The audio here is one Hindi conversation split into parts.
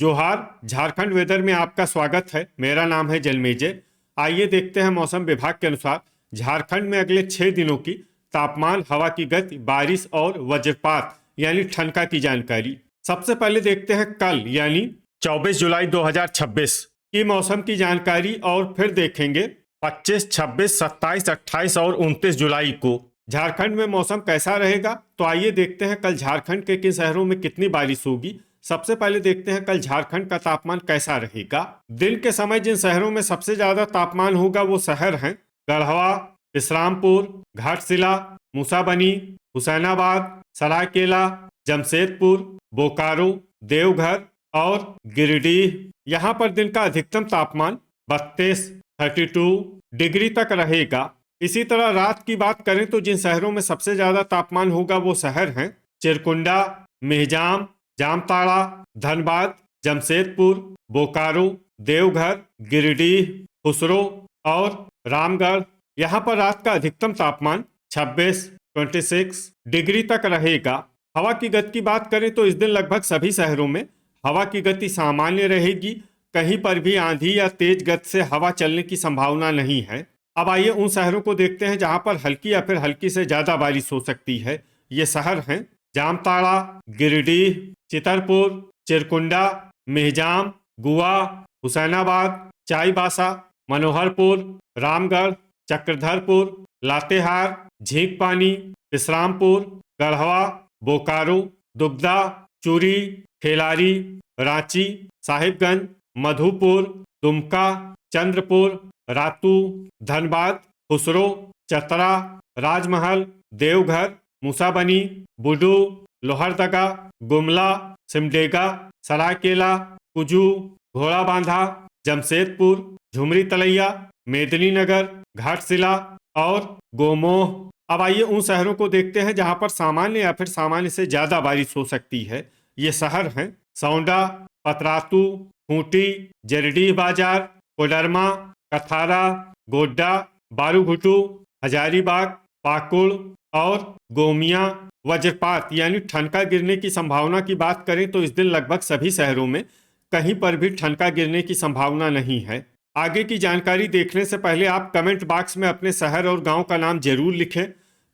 जोहार। झारखंड वेदर में आपका स्वागत है। मेरा नाम है जलमेजय। आइए देखते हैं मौसम विभाग के अनुसार झारखंड में अगले 6 दिनों की तापमान, हवा की गति, बारिश और वज्रपात यानी ठनका की जानकारी। सबसे पहले देखते हैं कल यानी 24 जुलाई 2026 की मौसम की जानकारी और फिर देखेंगे 25, 26, 27, 28 और 29 जुलाई को झारखंड में मौसम कैसा रहेगा। तो आइए देखते हैं कल झारखंड के किन शहरों में कितनी बारिश होगी। सबसे पहले देखते हैं कल झारखंड का तापमान कैसा रहेगा। दिन के समय जिन शहरों में सबसे ज्यादा तापमान होगा वो शहर हैं गढ़वा, विश्रामपुर, घाटशिला, मूसाबनी, हुसैनाबाद, सरायकेला, जमशेदपुर, बोकारो, देवघर और गिरिडीह। यहाँ पर दिन का अधिकतम तापमान 32 डिग्री तक रहेगा। इसी तरह रात की बात करें तो जिन शहरों में सबसे ज्यादा तापमान होगा वो शहर हैं चिरकुंडा, मेहजाम, जामताड़ा, धनबाद, जमशेदपुर, बोकारो, देवघर, गिरिडीह, खुसरो और रामगढ़। यहाँ पर रात का अधिकतम तापमान 26 डिग्री तक रहेगा। हवा की गति की बात करें तो इस दिन लगभग सभी शहरों में हवा की गति सामान्य रहेगी। कहीं पर भी आंधी या तेज गति से हवा चलने की संभावना नहीं है। अब आइए उन शहरों को देखते हैं जहां पर हल्की या फिर हल्की से ज्यादा बारिश हो सकती है। ये शहर हैं जामताड़ा, गिरिडीह, चितरपुर, चिरकुंडा, मेहजाम, गुआ, हुसैनाबाद, चाईबासा, मनोहरपुर, रामगढ़, चक्रधरपुर, लातेहार, झींकपानी, विश्रामपुर, गढ़वा, बोकारो, दुगदा, चूरी, ठेलारी, रांची, साहिबगंज, मधुपुर, दुमका, चंद्रपुर, रातू, धनबाद, खुसरो, चतरा, राजमहल, देवघर, मूसाबनी, बुडू, लोहरदगा, गुमला, सिमडेगा, सरायकेला, कुजू, घोड़ाबांधा, जमशेदपुर, झुमरी तलैया, मेदिनीनगर, घाटशिला और गोमोह। अब आइए उन शहरों को देखते हैं जहां पर सामान्य या फिर सामान्य से ज्यादा बारिश हो सकती है। ये शहर हैं सौंडा, पतरातू, खूंटी, जरडीह बाजार, कोडरमा, कथारा, गोड्डा, बारूघुटू, हजारीबाग, पाकुड़ और गोमिया। वज्रपात यानी ठनका गिरने की संभावना की बात करें तो इस दिन लगभग सभी शहरों में कहीं पर भी ठनका गिरने की संभावना नहीं है। आगे की जानकारी देखने से पहले आप कमेंट बॉक्स में अपने शहर और गांव का नाम जरूर लिखें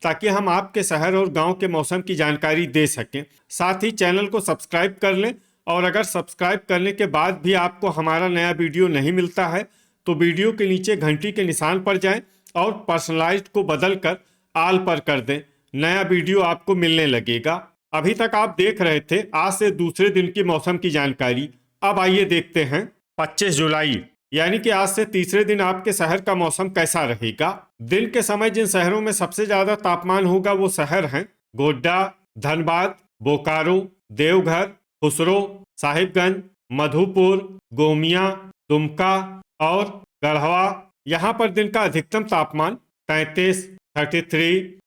ताकि हम आपके शहर और गांव के मौसम की जानकारी दे सकें। साथ ही चैनल को सब्सक्राइब कर लें और अगर सब्सक्राइब करने के बाद भी आपको हमारा नया वीडियो नहीं मिलता है तो वीडियो के नीचे घंटी के निशान पर जाएं और पर्सनलाइज्ड को बदल कर आल पर कर दें। नया वीडियो आपको मिलने लगेगा। अभी तक आप देख रहे थे आज से दूसरे दिन की मौसम की जानकारी। अब आइए देखते हैं 25 जुलाई यानी कि आज से तीसरे दिन आपके शहर का मौसम कैसा रहेगा। दिन के समय जिन शहरों में सबसे ज्यादा तापमान होगा वो शहर हैं गोड्डा, धनबाद, बोकारो, देवघर, खुसरो, साहिबगंज, मधुपुर, गोमिया, दुमका और गढ़वा। यहाँ पर दिन का अधिकतम तापमान 33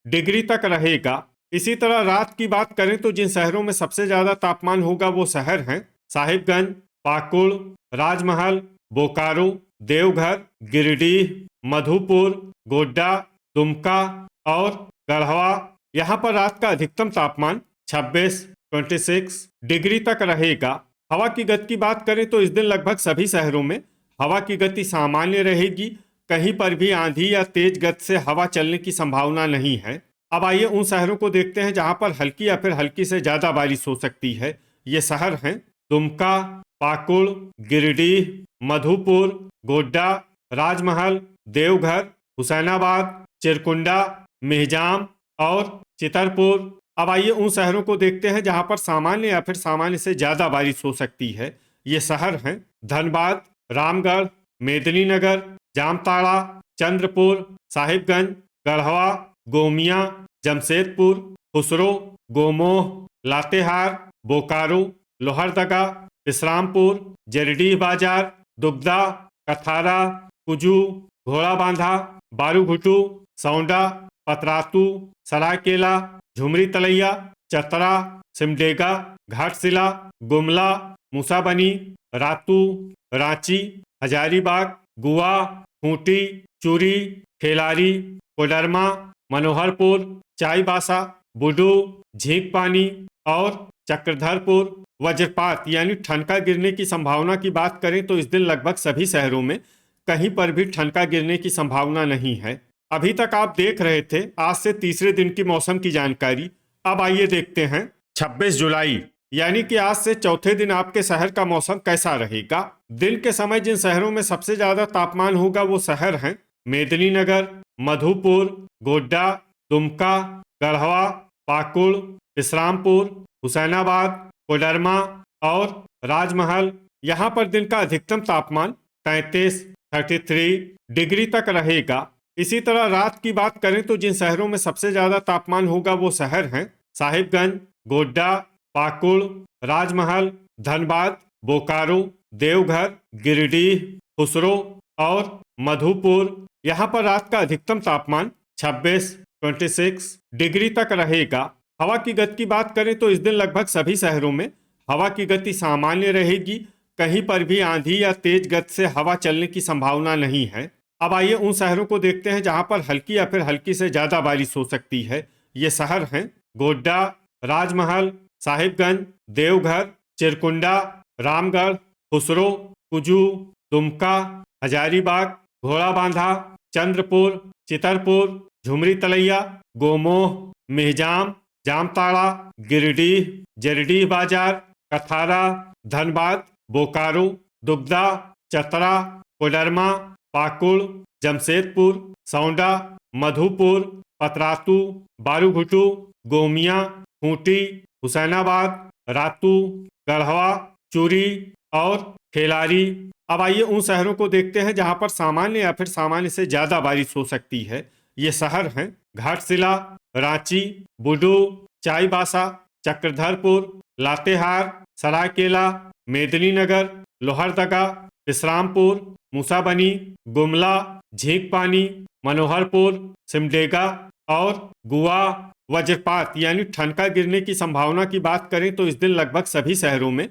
डिग्री तक रहेगा। इसी तरह रात की बात करें तो जिन शहरों में सबसे ज्यादा तापमान होगा वो शहर हैं साहिबगंज, पाकुड़, राजमहल, बोकारो, देवघर, गिरिडीह, मधुपुर, गोड्डा, दुमका और गढ़वा। यहाँ पर रात का अधिकतम तापमान 26 डिग्री तक रहेगा। हवा की गति की बात करें तो इस दिन लगभग सभी शहरों में हवा की गति सामान्य रहेगी। कहीं पर भी आंधी या तेज गति से हवा चलने की संभावना नहीं है। अब आइए उन शहरों को देखते हैं जहां पर हल्की या फिर हल्की से ज्यादा बारिश हो सकती है। ये शहर हैं दुमका, पाकुड़, गिरिडीह, मधुपुर, गोड्डा, राजमहल, देवघर, हुसैनाबाद, चिरकुंडा, मेहजाम और चितरपुर। अब आइए उन शहरों को देखते हैं जहां पर सामान्य या फिर सामान्य से ज्यादा बारिश हो सकती है। ये शहर हैं धनबाद, रामगढ़, मेदिनीनगर, जामताड़ा, चंद्रपुर, साहिबगंज, गढ़वा, गोमिया, जमशेदपुर, खुसरो, गोमोह, लातेहार, बोकारो, लोहरदगा, विश्रामपुर, जरडीह बाजार, दुगदा, कथारा, कुजू, घोड़ाबांधा, बारूघुटू, सौंडा, पतरातू, सरायकेला, झुमरी तलैया, चतरा, सिमडेगा, घाटशिला, गुमला, मूसाबनी, रातू, रांची, हजारीबाग, गुआ, खूंटी, चूरी, ठेलारी, कोडरमा, मनोहरपुर, चाईबासा, बुडू, झींकपानी, और चक्रधरपुर। वज्रपात यानी ठनका गिरने की संभावना की बात करें तो इस दिन लगभग सभी शहरों में कहीं पर भी ठनका गिरने की संभावना नहीं है। अभी तक आप देख रहे थे आज से तीसरे दिन की मौसम की जानकारी। अब आइए देखते हैं 26 जुलाई यानी कि आज से चौथे दिन आपके शहर का मौसम कैसा रहेगा। दिन के समय जिन शहरों में सबसे ज्यादा तापमान होगा वो शहर हैं मेदिनीनगर, मधुपुर, गोड्डा, दुमका, गढ़वा, पाकुड़, इस्लामपुर, हुसैनाबाद, कोडरमा और राजमहल। यहाँ पर दिन का अधिकतम तापमान 33 डिग्री तक रहेगा। इसी तरह रात की बात करें तो जिन शहरों में सबसे ज्यादा तापमान होगा वो शहर हैं साहिबगंज, गोड्डा, पाकुड़, राजमहल, धनबाद, बोकारो, देवघर, गिरिडीह, खुसरो और मधुपुर। यहाँ पर रात का अधिकतम तापमान 26 डिग्री तक रहेगा। हवा की गति की बात करें तो इस दिन लगभग सभी शहरों में हवा की गति सामान्य रहेगी। कहीं पर भी आंधी या तेज गति से हवा चलने की संभावना नहीं है। अब आइए उन शहरों को देखते हैं जहां पर हल्की या फिर हल्की से ज्यादा बारिश हो सकती है। ये शहर हैं गोड्डा, राजमहल, साहिबगंज, देवघर, चिरकुंडा, रामगढ़, खुसरो, कुजू, दुमका, हजारीबाग, घोड़ाबांधा, चंद्रपुर, चितरपुर, झुमरी तलैया, गोमोह, मेहजाम, जामताड़ा, गिरिडीह, जरडीह बाजार, कथारा, धनबाद, बोकारो, दुगदा, चतरा, कोडरमा, पाकुड़, जमशेदपुर, सौंडा, मधुपुर, पतरातू, बारूघुटू, गोमिया, खूंटी, हुसैनाबाद, रातू, गढ़वा, चूरी और खेलारी। अब आइए उन शहरों को देखते हैं जहां पर सामान्य या फिर सामान्य से ज्यादा बारिश हो सकती है। ये शहर हैं घाटशिला, रांची, बुडू, चाईबासा, चक्रधरपुर, लातेहार, सरायकेला, मेदिनीनगर, लोहरदगा, इस्लामपुर, मूसाबनी, गुमला, झींकपानी, मनोहरपुर, सिमडेगा और गुआ। वज्रपात यानी ठनका गिरने की संभावना की बात करें तो इस दिन लगभग सभी शहरों में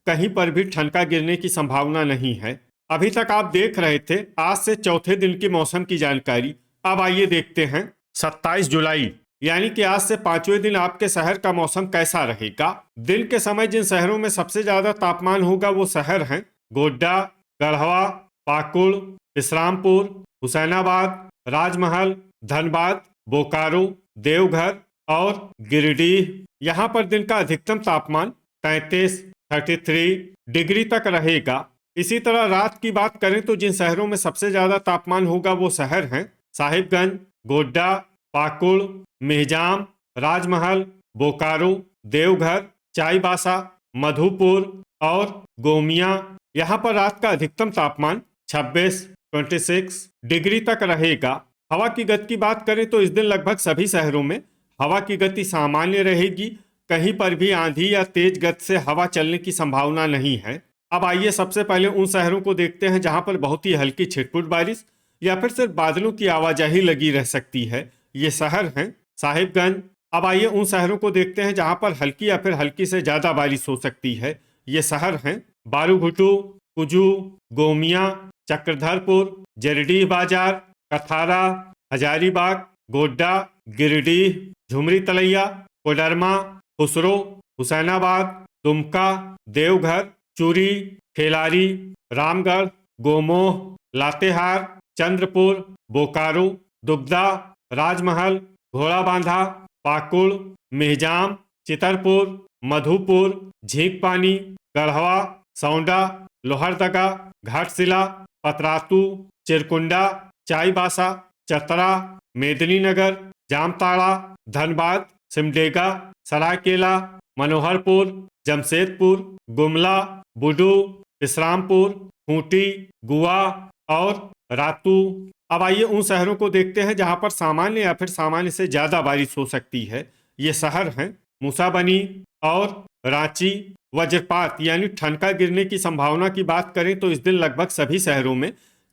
कहीं पर भी ठनका गिरने की संभावना नहीं है। अभी तक आप देख रहे थे आज से चौथे दिन की मौसम की जानकारी। अब आइए देखते हैं 27 जुलाई यानी कि आज से पांचवें दिन आपके शहर का मौसम कैसा रहेगा। दिन के समय जिन शहरों में सबसे ज्यादा तापमान होगा वो शहर हैं गोड्डा, गढ़वा, पाकुड़, इस्लामपुर, हुसैनाबाद, राजमहल, धनबाद, बोकारो, देवघर और गिरिडीह। यहाँ पर दिन का अधिकतम तापमान 33 डिग्री तक रहेगा। इसी तरह रात की बात करें तो जिन शहरों में सबसे ज्यादा तापमान होगा वो शहर हैं साहिबगंज, गोड्डा, पाकुड़, मेहजाम, राजमहल, बोकारो, देवघर, चाईबासा, मधुपुर और गोमिया। यहाँ पर रात का अधिकतम तापमान 26 डिग्री तक रहेगा। हवा की गति की बात करें तो इस दिन लगभग सभी शहरों में हवा की गति सामान्य रहेगी। कहीं पर भी आंधी या तेज गति से हवा चलने की संभावना नहीं है। अब आइए सबसे पहले उन शहरों को देखते हैं जहां पर बहुत ही हल्की छिटपुट बारिश या फिर सिर्फ बादलों की आवाजाही लगी रह सकती है। ये शहर हैं साहिबगंज। अब आइए उन शहरों को देखते हैं जहां पर हल्की या फिर हल्की से ज्यादा बारिश हो सकती है। ये शहर हैं बारूघुटू, कुजू, गोमिया, चक्रधरपुर, जरडीह बाजार, कथारा, हजारीबाग, गोड्डा, गिरिडीह, झुमरी तलैया, कोडरमा, खुसरो, हुसैनाबाद, दुमका, देवघर, चूरी, खेलारी, रामगढ़, गोमोह, लातेहार, चंद्रपुर, बोकारो, दुगदा, राजमहल, घोड़ाबांधा, पाकुड़, मेहजाम, चितरपुर, मधुपुर, झींकपानी, गढ़वा, सौंडा, लोहरदगा, घाटशिला, पतरातू, चिरकुंडा, चाईबासा, चतरा, मेदिनीनगर, जामताड़ा, धनबाद, सिमडेगा, सरायकेला, मनोहरपुर, जमशेदपुर, गुमला, बुडू, इस्लामपुर, खूंटी, गुआ और रातू। अब आइए उन शहरों को देखते हैं जहां पर सामान्य या फिर सामान्य से ज्यादा बारिश हो सकती है। ये शहर हैं मूसाबनी और रांची। वज्रपात यानी ठनका गिरने की संभावना की बात करें तो इस दिन लगभग सभी शहरों में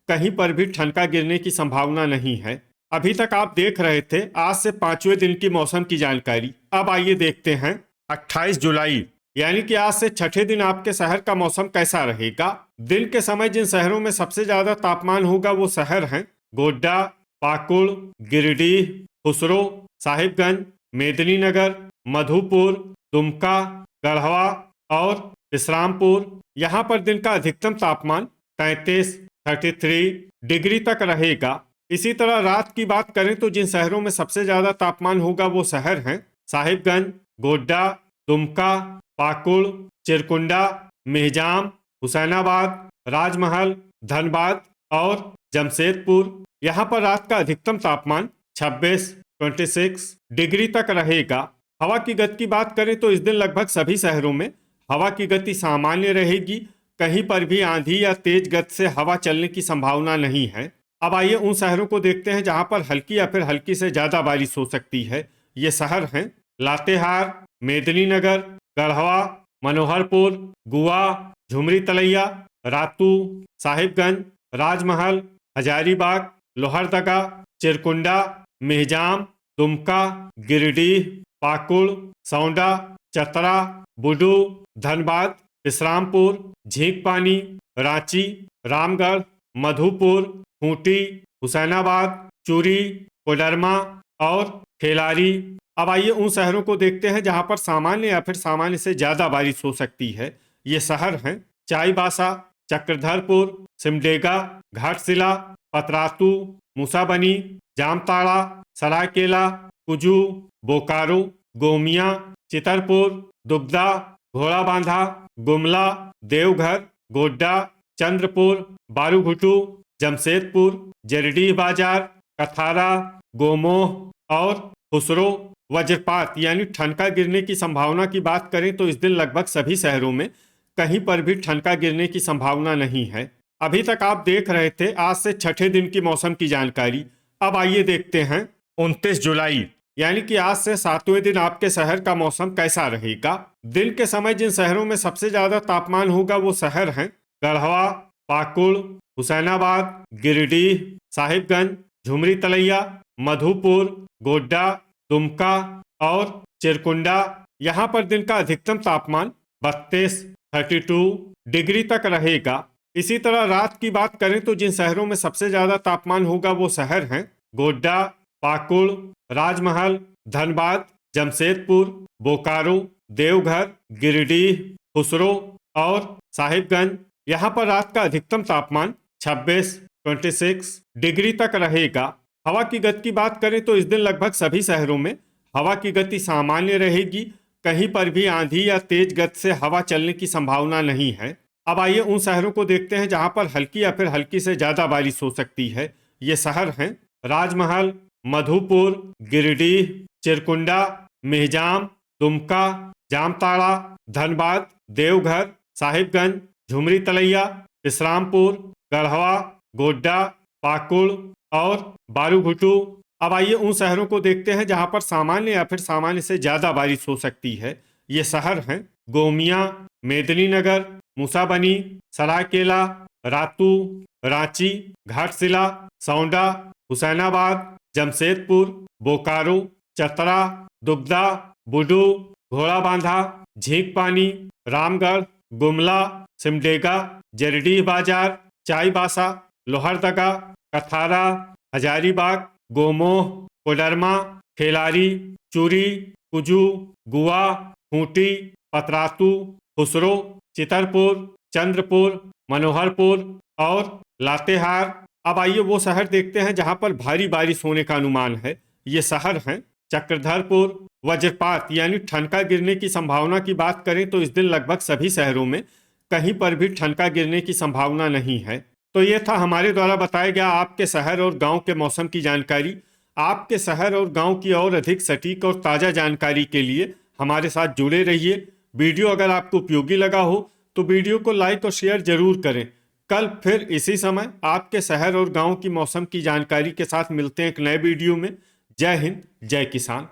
कहीं पर भी ठनका गिरने की संभावना नहीं है। अभी तक आप देख रहे थे आज से पांचवें दिन की मौसम की जानकारी। अब आइए देखते हैं 28 जुलाई यानी कि आज से छठे दिन आपके शहर का मौसम कैसा रहेगा। दिन के समय जिन शहरों में सबसे ज्यादा तापमान होगा वो शहर हैं गोड्डा, पाकुड़, गिरिडीह, खुसरो, साहिबगंज, मेदिनीनगर, मधुपुर, दुमका, गढ़वा और विश्रामपुर। यहाँ पर दिन का अधिकतम तापमान 33 डिग्री तक रहेगा। इसी तरह रात की बात करें तो जिन शहरों में सबसे ज्यादा तापमान होगा वो शहर हैं साहिबगंज, गोड्डा, दुमका, पाकुड़, चिरकुंडा, मेहजाम, हुसैनाबाद, राजमहल, धनबाद और जमशेदपुर। यहाँ पर रात का अधिकतम तापमान 26 डिग्री तक रहेगा। हवा की गति की बात करें तो इस दिन लगभग सभी शहरों में हवा की गति सामान्य रहेगी। कहीं पर भी आंधी या तेज गति से हवा चलने की संभावना नहीं है। अब आइए उन शहरों को देखते हैं जहां पर हल्की या फिर हल्की से ज्यादा बारिश हो सकती है। ये शहर हैं लातेहार, मेदिनीनगर, गढ़वा, मनोहरपुर, गुआ, झुमरी तलैया, रातू, साहिबगंज, राजमहल, हजारीबाग, लोहरदगा, चिरकुंडा, मेहजाम, दुमका, गिरिडीह, पाकुड़, सौंडा, चतरा, बुडू, धनबाद, विश्रामपुर, झींकपानी, रांची, रामगढ़, मधुपुर, खूंटी, हुसैनाबाद, चूरी, कोडरमा और खेलारी। अब आइए उन शहरों को देखते हैं जहां पर सामान्य या फिर सामान्य से ज्यादा बारिश हो सकती है। ये शहर हैं चाईबासा, चक्रधरपुर, सिमडेगा, घाटशिला, पतरातू, मूसाबनी, जामताड़ा, सरायकेला, कुजू, बोकारो, गोमिया, चितरपुर, दुगदा, घोड़ाबांधा, गुमला, देवघर, गोड्डा, चंद्रपुर, बारूघुटू, जमशेदपुर, जरडीह बाजार, कथारा, गोमोह और खुसरो। वज्रपात यानी ठनका गिरने की संभावना की बात करें तो इस दिन लगभग सभी शहरों में कहीं पर भी ठनका गिरने की संभावना नहीं है। अभी तक आप देख रहे थे आज से छठे दिन की मौसम की जानकारी। अब आइए देखते हैं 29 जुलाई यानी कि आज से 7वें दिन आपके शहर का मौसम कैसा रहेगा। दिन के समय जिन शहरों में सबसे ज्यादा तापमान होगा वो शहर हैं गढ़वा, पाकुड़, हुसैनाबाद, गिरिडीह, साहिबगंज, झुमरी तलैया, मधुपुर, गोड्डा, दुमका और चिरकुंडा। यहाँ पर दिन का अधिकतम तापमान 32 डिग्री तक रहेगा। इसी तरह रात की बात करें तो जिन शहरों में सबसे ज्यादा तापमान होगा वो शहर हैं गोड्डा, पाकुड़, राजमहल, धनबाद, जमशेदपुर, बोकारो, देवघर, गिरिडीह, खुसरो और साहिबगंज। यहाँ पर रात का अधिकतम तापमान 26 डिग्री तक रहेगा। हवा की गति की बात करें तो इस दिन लगभग सभी शहरों में हवा की गति सामान्य रहेगी। कहीं पर भी आंधी या तेज गति से हवा चलने की संभावना नहीं है। अब आइए उन शहरों को देखते हैं जहां पर हल्की या फिर हल्की से ज्यादा बारिश हो सकती है। ये शहर हैं राजमहल, मधुपुर, गिरिडीह, चिरकुंडा, मेहजाम, दुमका, जामताड़ा, धनबाद, देवघर, साहिबगंज, झुमरी तलैया, विश्रामपुर, गढ़वा, गोड्डा, पाकुड़ और बारूघुटू। अब आइए उन शहरों को देखते हैं जहां पर सामान्य या फिर सामान्य से ज्यादा बारिश हो सकती है। ये शहर हैं गोमिया, मेदिनीनगर, मूसाबनी, सरायकेला, रातू, रांची, घाटशिला, सौंडा, हुसैनाबाद, जमशेदपुर, बोकारो, चतरा, दुगदा, बुडू, घोड़ाबांधा, झींकपानी, रामगढ़, गुमला, सिमडेगा, जरडीह बाजार, चाईबासा, लोहरदगा, कथारा, हजारीबाग, गोमोह, कोडरमा, खेलारी, चूरी, कुजू, गुआ, खूंटी, पतरातू, खुसरो, चितरपुर, चंद्रपुर, मनोहरपुर और लातेहार। अब आइए वो शहर देखते हैं जहां पर भारी बारिश होने का अनुमान है। ये शहर हैं चक्रधरपुर। वज्रपात यानी ठनका गिरने की संभावना की बात करें तो इस दिन लगभग सभी शहरों में कहीं पर भी ठनका गिरने की संभावना नहीं है। तो ये था हमारे द्वारा बताया गया आपके शहर और गांव के मौसम की जानकारी। आपके शहर और गांव की और अधिक सटीक और ताज़ा जानकारी के लिए हमारे साथ जुड़े रहिए। वीडियो अगर आपको उपयोगी लगा हो तो वीडियो को लाइक और शेयर जरूर करें। कल फिर इसी समय आपके शहर और गांव की मौसम की जानकारी के साथ मिलते हैं एक नए वीडियो में। जय हिंद, जय किसान।